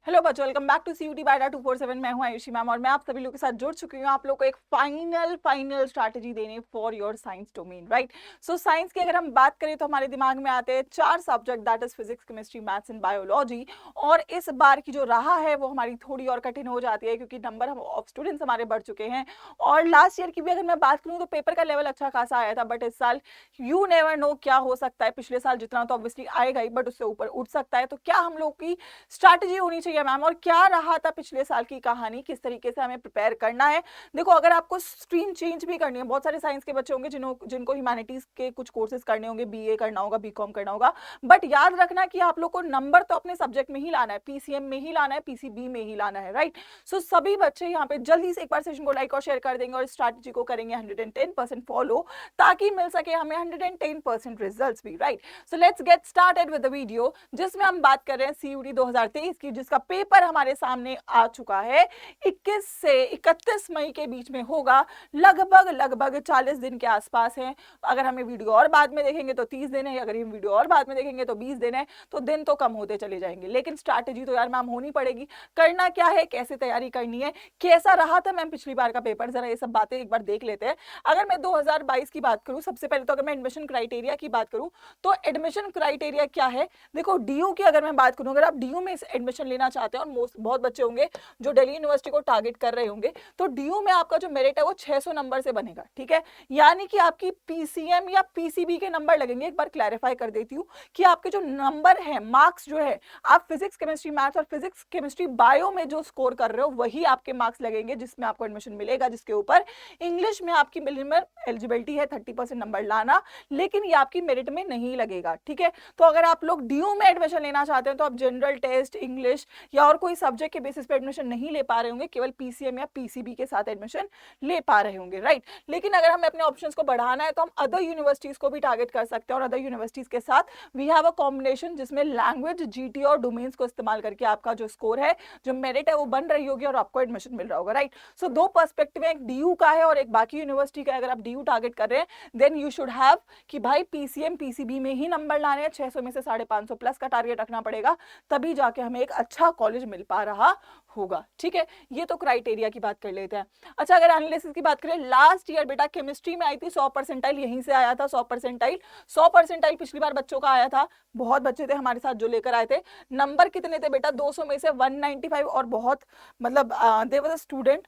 Hello बच्चों, welcome back to CUET by 247। मैं हूं आयुषी मैम और मैं आप सभी लोगों के साथ जुड़ चुकी हूं आप लोग को एक फाइनल स्ट्रैटेजी देने for your science domain, right. So science की अगर हम बात करें तो हमारे दिमाग में आते हैं 4 subject, that is physics, chemistry, maths and biology. और इस बार की जो राह है वो हमारी थोड़ी और कठिन हो जाती है क्योंकि नंबर हम ऑफ स्टूडेंट्स हमारे बढ़ चुके हैं। और लास्ट ईयर की भी अगर मैं बात करूँ तो पेपर का लेवल अच्छा खासा आया था, बट इस साल यू नेवर नो क्या हो सकता है। पिछले साल जितना तो ऑब्वियसली आएगा ही, बट उससे ऊपर उठ सकता है। तो क्या हम लोग की स्ट्रैटेजी होनी चाहिए मैम, और क्या रहा था पिछले साल की कहानी, किस तरीके से हमें प्रिपेयर करना है। देखो, अगर आपको स्ट्रीम चेंज भी करनी है, बहुत सारे साइंस के बच्चे होंगे जिनको ह्यूमैनिटीज के कुछ कोर्सेज करने होंगे, बीए करना होगा, बीकॉम करना होगा, बट याद रखना कि आप लोग को नंबर तो अपने सब्जेक्ट में ही लाना है, पीसीएम में ही लाना है, पीसीबी में ही लाना है, राइट। सो सभी बच्चे यहाँ पे जल्दी से एक बार सेशन को लाइक और शेयर कर देंगे और स्ट्रैटेजी को करेंगे 110% फॉलो, ताकि मिल सके हमें 110% रिजल्ट्स भी, right. So let's get started with the video, जिसमें हम बात कर रहे हैं सीयूटी 2023 की, जिसका पेपर हमारे सामने आ चुका है। 21 से 31 मई के बीच में होगा, लगभग 40 दिन के आसपास है। अगर हमें वीडियो और बाद में देखेंगे तो 30 दिन है, अगर हम वीडियो और बाद में देखेंगे तो 20 दिन है, तो दिन तो कम होते चले जाएंगे। लेकिन स्ट्रैटेजी तो यार मैम होनी पड़ेगी। करना क्या है, कैसे तैयारी करनी है, कैसा रहा था मैम पिछली बार का पेपर, जरा ये सब बातें एक बार देख लेते हैं। अगर मैं 2022 की बात करूं, सबसे पहले तो अगर मैं एडमिशन क्राइटेरिया की बात करूं तो एडमिशन क्राइटेरिया क्या है। देखो, डीयू की अगर मैं बात करूं, अगर आप डीयू में एडमिशन लेना चाहते हैं, और बहुत बच्चे होंगे जो दिल्ली यूनिवर्सिटी को टारगेट कर रहे होंगे, तो डीयू में आपका जो मेरिट है वो 600 नंबर से बनेगा, ठीक है। यानी कि आपकी पीसीएम या पीसीबी के नंबर लगेंगे। एक बार क्लैरिफाई कर देती हूँ कि आपके जो नंबर है, मार्क्स जो है, आप फिजिक्स केमिस्ट्री मैथ्स और फिजिक्स केमिस्ट्री बायो में जो स्कोर कर रहे हो वही आपके मार्क्स लगेंगे, जिसमें आपको एडमिशन मिलेगा। जिसके ऊपर इंग्लिश में आपकी मिनिमम एलिजिबिलिटी है 30% नंबर लाना, लेकिन ये आपकी मेरिट में नहीं लगेगा, ठीक है। तो अगर आप लोग डीयू में एडमिशन लेना चाहते हैं तो आप जनरल टेस्ट, इंग्लिश या और कोई सब्जेक्ट के बेसिस पे एडमिशन नहीं ले पा रहे होंगे, केवल पीसीएम या पीसीबी के साथ एडमिशन ले पा रहे होंगे, राइट। लेकिन अगर हमें अपने ऑप्शंस को बढ़ाना है तो हम अदर यूनिवर्सिटीज को भी टारगेट कर सकते हैं, और अदर यूनिवर्सिटीज के साथ वी हैव अ कॉम्बिनेशन, जिसमें लैंग्वेज, जीटी और डोमेन्स को इस्तेमाल करके आपका जो स्कोर है, जो मेरिट है, वो बन रही होगी और आपको एडमिशन मिल रहा होगा, राइट। सो दो पर्सपेक्टिव है, एक डीयू का है और एक बाकी यूनिवर्सिटी का है। अगर आप डीयू टारगेट कर रहे हैं देन यू शुड हैव कि भाई पीसीएम पीसीबी में ही नंबर लाने हैं, 600 में से 550 प्लस का टारगेट रखना पड़ेगा, तभी जाके हमें एक अच्छा कॉलेज मिल पा रहा होगा, ठीक है। ये तो क्राइटेरिया की बात कर लेते हैं। अच्छा, अगर एनालिसिस की बात करें, लास्ट ईयर बेटा केमिस्ट्री में आई थी 100%, यहीं से आया था 100%। पिछली बार बच्चों का आया था, बहुत बच्चे थे हमारे साथ जो लेकर आए थे। नंबर कितने थे बेटा, 200 में से 195, और बहुत मतलब देयर वाज अ स्टूडेंट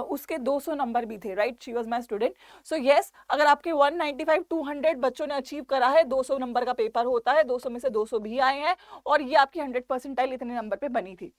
उसके 200 नंबर भी थे, right. She was my student. So yes, अगर आपके 195 200 बच्चों ने अचीव करा है, 200 नंबर का पेपर होता है, 200 में से 200 भी आए हैं, और ये आपकी 100% इतने नंबर पे बनी थी।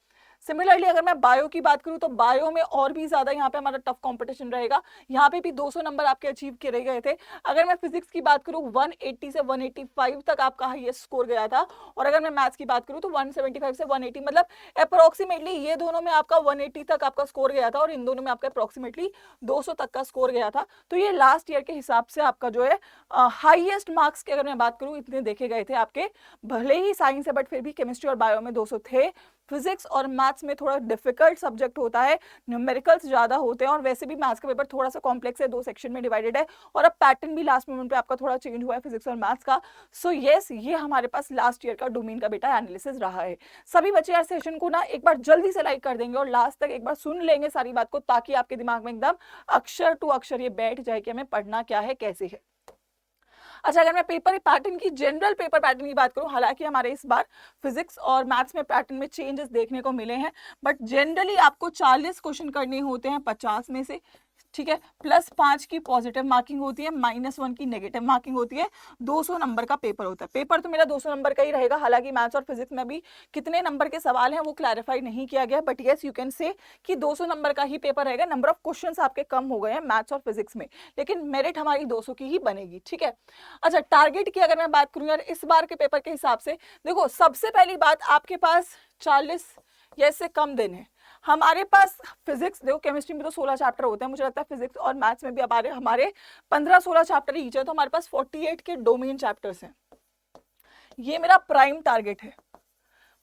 सिमिलरली अगर मैं बायो की बात करूं तो बायो में और भी ज्यादा यहाँ पे हमारा टफ कंपटीशन रहेगा। यहाँ पे भी 200 नंबर आपके अचीव करे गए थे। अगर मैं फिजिक्स की बात करूं 180 से 185 तक आपका हाईएस्ट स्कोर गया था, और अगर मैं मैथ्स की बात करूं तो 175 से 180, मतलब अप्रोक्सीमेटली ये दोनों में आपका 180 तक आपका स्कोर गया था, और इन दोनों में आपका अप्रोक्सीमेटली 200 तक का स्कोर गया था। तो ये लास्ट ईयर के हिसाब से आपका जो है हाईएस्ट मार्क्स की अगर मैं बात करूं, इतने देखे गए थे आपके। भले ही साइंस है, बट फिर भी केमिस्ट्री और बायो में 200 थे। फिजिक्स और मैथ्स में थोड़ा डिफिकल्ट सब्जेक्ट होता है, न्यूमेरिकल्स ज्यादा होते हैं, और वैसे भी मैथ्स का पेपर थोड़ा सा कॉम्प्लेक्स है, 2 सेक्शन में डिवाइडेड है, और अब पैटर्न भी लास्ट मोमेंट पे आपका थोड़ा चेंज हुआ है फिजिक्स और मैथ्स का। सो यस, ये हमारे पास लास्ट ईयर का डोमेन का बेटा एनालिसिस रहा है। सभी बच्चे यार सेशन को ना एक बार जल्दी से लाइक कर देंगे और लास्ट तक एक बार सुन लेंगे सारी बात को, ताकि आपके दिमाग में एकदम अक्षर टू अक्षर ये बैठ जाए कि हमें पढ़ना क्या है, कैसे है। अच्छा, अगर मैं पेपर पैटर्न की, जनरल पेपर पैटर्न की बात करूं, हालांकि हमारे इस बार फिजिक्स और मैथ्स में पैटर्न में चेंजेस देखने को मिले हैं, बट जनरली आपको 40 क्वेश्चन करने होते हैं 50 में से, ठीक है। +5 की पॉजिटिव मार्किंग होती है, -1 की नेगेटिव मार्किंग होती है। 200 नंबर का पेपर होता है। पेपर तो मेरा 200 नंबर का ही रहेगा, हालांकि मैथ्स और फिजिक्स में भी कितने नंबर के सवाल हैं वो क्लैरिफाई नहीं किया गया, but yes you can say कि 200 नंबर का ही पेपर रहेगा। नंबर ऑफ क्वेश्चंस आपके कम हो गए हैं मैथ्स और फिजिक्स में, लेकिन मेरिट हमारी 200 की ही बनेगी, ठीक है। अच्छा, टारगेट की अगर मैं बात करूं यार इस बार के पेपर के हिसाब से, देखो सबसे पहली बात, आपके पास 40 या इससे कम दिन है। हमारे पास फिजिक्स, देखो केमिस्ट्री में तो 16 चैप्टर होते हैं, मुझे लगता है फिजिक्स और मैथ्स में भी हमारे 15-16 चैप्टर ईच है, तो हमारे पास 48 के डोमेन चैप्टर्स हैं। ये मेरा प्राइम टारगेट है।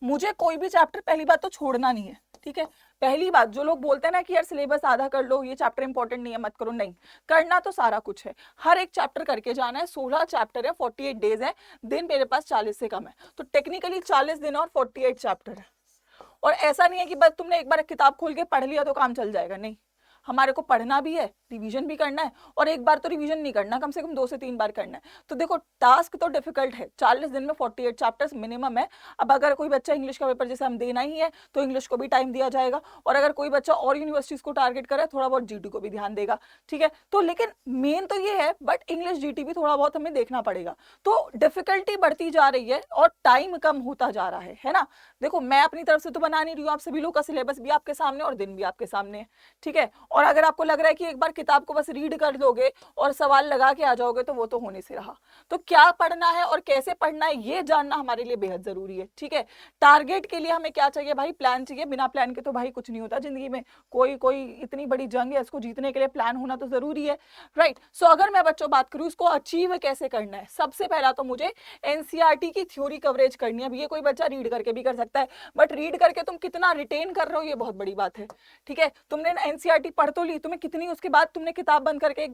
मुझे कोई भी चैप्टर पहली बात तो छोड़ना नहीं है, ठीक है। पहली बात, जो लोग बोलते हैं ना कि यार सिलेबस आधा कर लो, ये चैप्टर इंपॉर्टेंट नहीं है, मत करो, नहीं, करना तो सारा कुछ है, हर एक चैप्टर करके जाना है। 16 चैप्टर है, 48 डेज है, दिन मेरे पास 40 से कम है, तो टेक्निकली 40 दिन और 48 चैप्टर है। और ऐसा नहीं है कि बस तुमने एक बार किताब खोल के पढ़ लिया तो काम चल जाएगा, नहीं, हमारे को पढ़ना भी है, रिवीजन भी करना है, और एक बार तो रिवीजन नहीं करना, कम से कम 2 से 3 बार करना है। तो देखो टास्क तो डिफिकल्ट है, 40 दिन में 48 चैप्टर्स मिनिमम है। अब अगर कोई बच्चा इंग्लिश का पेपर जैसे हम देना ही है तो इंग्लिश को भी टाइम दिया जाएगा, और अगर कोई बच्चा और यूनिवर्सिटीज को टारगेट करे थोड़ा बहुत जीटी को भी ध्यान देगा, ठीक है। तो लेकिन मेन तो ये है, बट इंग्लिश जीटी भी थोड़ा बहुत हमें देखना पड़ेगा। तो डिफिकल्टी बढ़ती जा रही है और टाइम कम होता जा रहा है ना। देखो मैं अपनी तरफ से तो बना नहीं रही हूँ, आप सभी लोग का सिलेबस भी आपके सामने और दिन भी आपके सामने है, ठीक है। और अगर आपको लग रहा है कि एक बार किताब को बस रीड कर दोगे और सवाल लगा के आ जाओगे तो वो तो होने से रहा। तो क्या पढ़ना है और कैसे पढ़ना है ये जानना हमारे लिए बेहद जरूरी है, ठीक है। टारगेट के लिए हमें क्या चाहिए भाई, प्लान चाहिए। बिना प्लान के तो भाई कुछ नहीं होता जिंदगी में। कोई इतनी बड़ी जंग है, इसको जीतने के लिए प्लान होना तो जरूरी है, राइट। सो अगर मैं बच्चों बात करूं इसको अचीव कैसे करना है, सबसे पहला तो मुझे एनसीईआरटी की थ्योरी कवरेज करनी है। अब ये कोई बच्चा रीड करके भी कर सकता है, बट रीड करके तुम कितना रिटेन कर रहे हो ये बहुत बड़ी बात है, ठीक है। तुमने एनसीईआरटी पढ़ तो ली, तुम्हें कितनी उसके बाद तुमने किताब बंद करके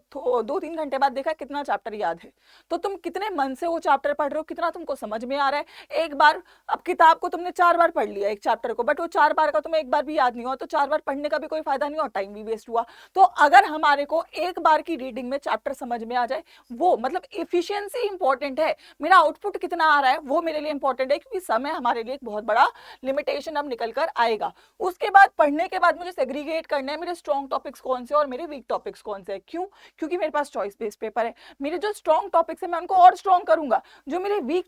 2-3 घंटे बाद देखा कितना चैप्टर याद है, तो तुम कितने मन से वो चैप्टर पढ़ रहे हो, कितना तुमको समझ में आ रहा है। एक बार, अब किताब को तुमने 4 बार पढ़ लिया एक चैप्टर को, बट वो 4 बार का तुम्हें एक बार भी याद नहीं हुआ, तो 4 बार पढ़ने का भी कोई फायदा नहीं और टाइम भी वेस्ट हुआ। तो अगर हमारे को एक बार की रीडिंग में चैप्टर समझ में आ जाए, वो मतलब एफिशिएंसी इंपॉर्टेंट है, मेरा आउटपुट कितना आ रहा है वो मेरे लिए इंपॉर्टेंट है, क्योंकि समय हमारे लिए एक बहुत बड़ा लिमिटेशन अब निकल कर आएगा। उसके बाद पढ़ने के बाद मुझे सेग्रीगेट करना है मेरे स्ट्रॉन्ग टॉपिक्स कौन से और मेरे वीक टॉपिक्स कौन से है। क्यों? क्योंकि मेरे पास चॉइस बेस्ड पेपर है। मेरे जो स्ट्रॉन्ग टॉपिक्स है मैं उनको और स्ट्रॉन्ग करूंगा, जो मेरे वीक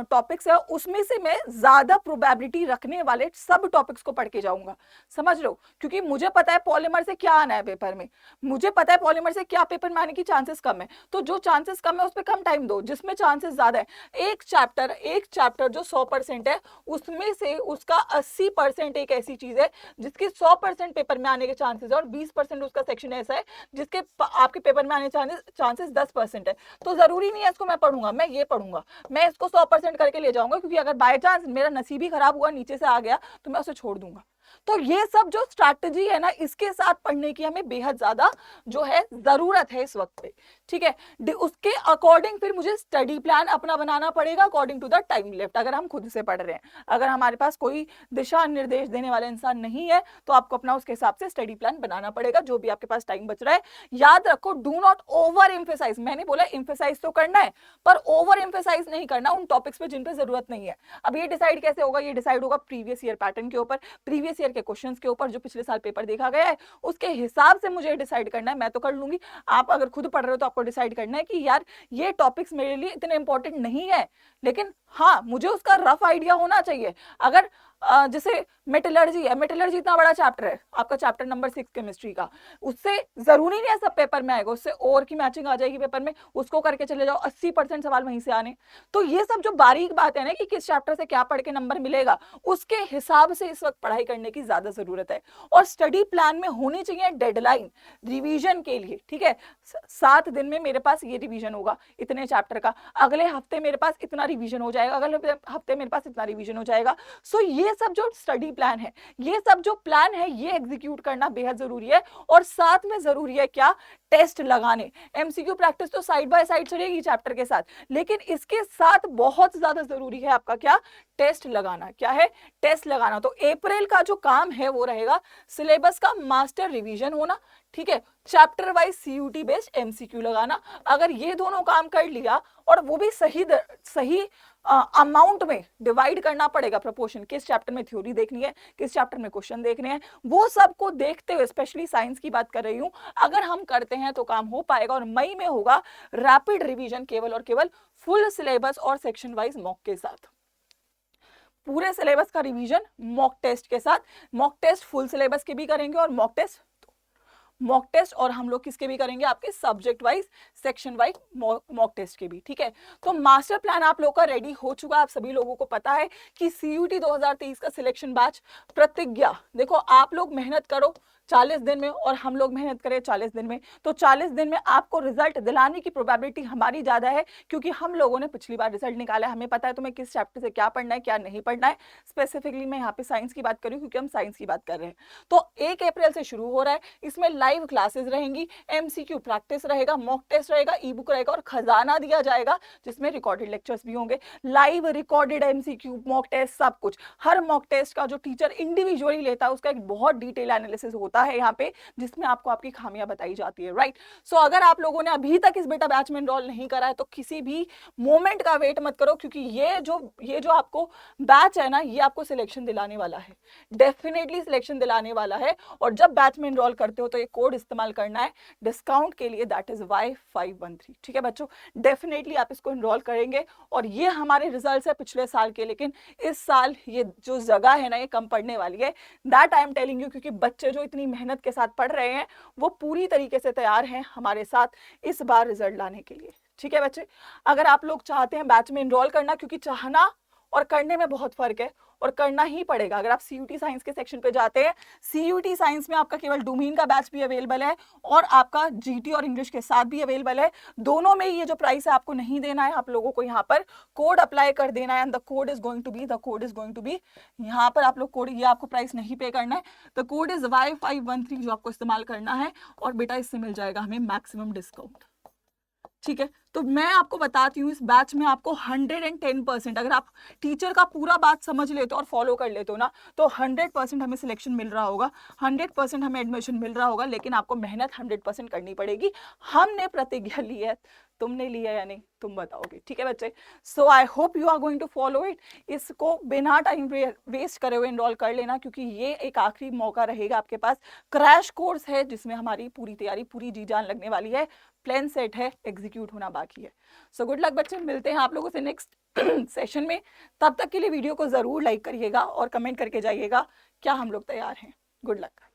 टॉपिक्स है उसमें से मैं ज्यादा प्रोबेबिलिटी रखने वाले सब टॉपिक्स को पढ़ के जाऊंगा, समझ लो। क्योंकि मुझे पता है पॉलीमर से क्या आना है पेपर में, मुझे पता है पॉलीमर से क्या पेपर में आने की चांसेस कम है, तो जो चांसेस कम है उस पर कम टाइम दो, जिसमें चांसेस ज्यादा है एक चैप्टर जो 100% है उसमें से उसका 80% एक ऐसी चीज है जिसके 100% पेपर में आने के चांसेस है, और 20% उसका सेक्शन ऐसा है जिसके आपके पेपर में आने चांसेस 10% है। तो जरूरी नहीं है इसको मैं पढ़ूंगा, मैं ये पढ़ूंगा, मैं इसको 100% करके ले जाऊंगा, क्योंकि अगर बाय चांस मेरा नसीब ही खराब हुआ नीचे से आ गया तो मैं उसे छोड़ दूंगा। तो ये सब जो स्ट्रैटेजी है ना, इसके साथ पढ़ने की हमें बेहद ज्यादा जो है जरूरत है इस वक्त पे, ठीक है। उसके अकॉर्डिंग फिर मुझे स्टडी प्लान अपना बनाना पड़ेगा according to the time left. अगर हम खुद से पढ़ रहे हैं, अगर हमारे पास कोई दिशा निर्देश देने वाला इंसान नहीं है तो आपको अपना उसके हिसाब से स्टडी प्लान बनाना पड़ेगा, जो भी आपके पास टाइम बच रहा है। याद रखो, डू नॉट ओवर एम्फेसाइज। मैंने बोला एम्फेसाइज तो करना है, पर ओवर एम्फेसाइज नहीं करना उन टॉपिक्स पे जिन पे जरूरत नहीं है। अब ये डिसाइड कैसे होगा? ये डिसाइड होगा प्रीवियस ईयर पैटर्न के ऊपर, प्रीवियस ईयर के क्वेश्चंस के ऊपर, जो पिछले साल पेपर देखा गया है उसके हिसाब से मुझे डिसाइड करना है। मैं तो कर लूंगी, आप अगर खुद पढ़ रहे हो तो आपको डिसाइड करना है कि यार ये टॉपिक्स मेरे लिए इतने इंपॉर्टेंट नहीं है, लेकिन हाँ मुझे उसका रफ आइडिया होना चाहिए। अगर जैसे मेटलर्जी है, मेटलर्जी इतना बड़ा चैप्टर है आपका, चैप्टर नंबर 6 केमिस्ट्री का, उससे जरूरी नहीं है सब पेपर में आएगा, उससे और की मैचिंग आ जाएगी पेपर में, उसको करके चले जाओ, 80% सवाल वहीं से आने। तो ये सब जो बारीक बात है ना कि किस चैप्टर से क्या पढ़ के नंबर मिलेगा, उसके हिसाब से इस वक्त पढ़ाई करने की ज्यादा जरूरत है। और स्टडी प्लान में होनी चाहिए डेडलाइन रिवीजन के लिए, ठीक है। 7 दिन में मेरे पास ये रिवीजन होगा इतने चैप्टर का, अगले हफ्ते मेरे पास इतना रिवीजन हो जाएगा, अगले हफ्ते मेरे पास इतना रिवीजन हो जाएगा। सो ये सब जो स्टडी प्लान है, ये सब जो प्लान है, ये एग्जीक्यूट करना बेहद जरूरी है। और साथ में जरूरी है क्या? टेस्ट लगाने। एमसीक्यू प्रैक्टिस तो साइड बाय साइड चलेगी चैप्टर के साथ, लेकिन इसके साथ बहुत ज्यादा जरूरी है आपका क्या? टेस्ट लगाना। क्या है? टेस्ट लगाना। तो अप्रैल का जो काम है वो रहेगा सिलेबस का मास्टर रिवीजन होना, ठीक है, chapter wise CUET based MCQ लगाना। अगर ये दोनों काम कर लिया, और वो भी सही अमाउंट में डिवाइड करना पड़ेगा प्रोपोर्शन, किस चैप्टर में थ्योरी देखनी है, किस चैप्टर में क्वेश्चन देखने हैं, वो सबको देखते हुए, स्पेशली साइंस की बात कर रही हूं, अगर हम करते हैं तो काम हो पाएगा। और मई में होगा रैपिड रिवीजन, केवल और केवल फुल सिलेबस और सेक्शन वाइज मॉक के साथ, पूरे सिलेबस का रिवीजन मॉक टेस्ट के साथ। मॉक टेस्ट फुल सिलेबस के भी करेंगे और मॉक टेस्ट और हम लोग किसके भी करेंगे? आपके subject wise, section wise mock test के भी, ठीक है। तो मास्टर प्लान आप लोग का रेडी हो चुका है। आप सभी लोगों को पता है कि सीयूटी 2023 का सिलेक्शन बैच प्रतिज्ञा, देखो आप लोग मेहनत करो, 40 दिन में और हम लोग मेहनत करें 40 दिन में, तो 40 दिन में आपको रिजल्ट दिलाने की प्रोबेबिलिटी हमारी ज़्यादा है, क्योंकि हम लोगों ने पिछली बार रिजल्ट निकाला है, हमें पता है तुम्हें किस चैप्टर से क्या पढ़ना है क्या नहीं पढ़ना है। स्पेसिफिकली मैं यहाँ पे साइंस की बात कर रही हूँ क्योंकि हम साइंस की बात कर रहे हैं। तो 1 अप्रैल से शुरू हो रहा है, इसमें लाइव क्लासेस रहेंगी, MCQ प्रैक्टिस रहेगा, मॉक टेस्ट रहेगा, ई बुक रहेगा और खजाना दिया जाएगा जिसमें रिकॉर्डेड लेक्चर्स भी होंगे, live recorded MCQ mock test सब कुछ। हर मॉक टेस्ट का जो टीचर इंडिविजुअली लेता है उसका एक बहुत डिटेल एनालिसिस होता है यहाँ पे, जिसमें आपको आपकी खामियां बताई जाती है, राइट। सो अगर आप लोगों ने अभी तक इस बेटा बैच में एनरोल नहीं करा है तो किसी भी मोमेंट का वेट मत करो, क्योंकि ये जो आपको बैच है ना, ये आपको सिलेक्शन दिलाने वाला है, डेफिनेटली सिलेक्शन दिलाने वाला है। और जब बैच में एनरोल करते हो तो ये कोड इस्तेमाल करना है डिस्काउंट के लिए, दैट इज Y513। ठीक है बच्चों, डेफिनेटली आप इसको एनरोल करेंगे। और ये हमारे रिजल्ट्स है पिछले साल के, लेकिन इस साल ये जो जगह है ना ये कम पड़ने वाली है, that I am telling you, क्योंकि बच्चे जो इतनी मेहनत के साथ पढ़ रहे हैं वो पूरी तरीके से तैयार हैं हमारे साथ इस बार रिजल्ट लाने के लिए। ठीक है बच्चे, अगर आप लोग चाहते हैं बैच में एनरोल करना, क्योंकि चाहना और करने में बहुत फर्क है और करना ही पड़ेगा। अगर आप CUT साइंस के सेक्शन पे जाते हैं, CUT साइंस में आपका केवल डोमेन का बैच भी अवेलेबल है और आपका GT और इंग्लिश के साथ भी अवेलेबल है। दोनों में ये जो प्राइस है आपको नहीं देना है, आप लोगों को यहाँ पर कोड अप्लाई कर देना है, and the code is going to be यहाँ पर आप लोग कोड, ये आपको प्राइस नहीं पे करना है, द कोड इज Y513 जो आपको इस्तेमाल करना है, और बेटा इससे मिल जाएगा हमें मैक्सिमम डिस्काउंट। ठीक है, तो मैं आपको बताती हूँ इस बैच में आपको 110%, अगर आप टीचर का पूरा बात समझ लेते हो और फॉलो कर लेते हो ना, तो 100% हमें सिलेक्शन मिल रहा होगा, 100% हमें एडमिशन मिल रहा होगा। लेकिन आपको मेहनत 100% करनी पड़ेगी। हमने प्रतिज्ञा ली है, तुमने लिया या नहीं तुम बताओगे। ठीक है बच्चे, so I hope you are going to follow it. इसको बिना टाइम वेस्ट करे हुए एनरोल कर लेना, क्योंकि ये एक आखिरी मौका रहेगा आपके पास। क्रैश कोर्स है जिसमें हमारी पूरी तैयारी, पूरी जी जान लगने वाली है, प्लान सेट है, एग्जीक्यूट होना बाकी है। सो गुड लक बच्चे, मिलते हैं आप लोगों से नेक्स्ट सेशन में। तब तक के लिए वीडियो को जरूर लाइक करिएगा और कमेंट करके जाइएगा क्या हम लोग तैयार हैं। Good luck.